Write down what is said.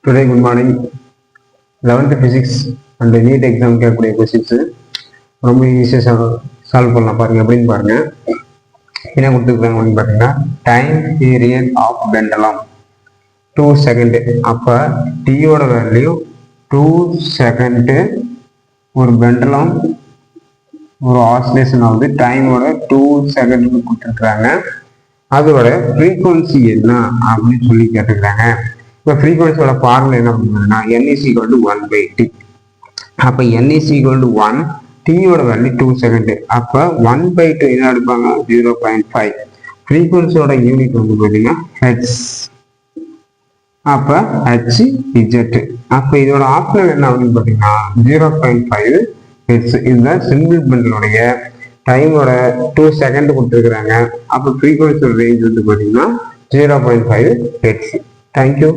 Today, good morning. 11th physics and NEET exam கேட்கக்கூடிய questions ரொம்ப ஈஸியாக சால்வ் பண்ணலாம். பாருங்க அப்படின்னு பாருங்க. என்ன கொடுத்துருக்காங்க அப்படின்னு பார்த்தீங்கன்னா, time period of pendulum 2 second. அப்போ டீயோட வேல்யூ 2 செகண்டு. ஒரு பெண்டலம் ஒரு ஆசிலேஷன் ஆகுது, டைமோட 2 செகண்டுக்கு கொடுத்துருக்குறாங்க. அதோட ஃப்ரீக்குவன்சி என்ன அப்படின்னு சொல்லி கேட்டுக்கிறாங்க. இப்போ ஃப்ரீக்வன்சியோட ஃபார்முலா என்ன பண்ணுறதுன்னா, n is equal to 1/t. அப்போ n is equal to 1, டீயோட வேல்யூ 2 செகண்டு. அப்போ 1/2 என்ன எடுப்பாங்க, 0.5. ஃப்ரீக்வன்சியோட யூனிட் வந்து பார்த்தீங்கன்னா ஹெச். அப்போ ஹெச் இஜெட். அப்போ இதோட ஆப்ஷன் என்ன அப்படின்னு பார்த்தீங்கன்னா 0.5 ஹெச். இதுதான் சிங்கிள் பெண்டலுடைய டைமோட 2 செகண்ட் கொடுத்துருக்குறாங்க. அப்போ ஃப்ரீக்வன்சியோட ரேஞ்ச் வந்து பார்த்தீங்கன்னா 0.5 ஹெச். Thank you.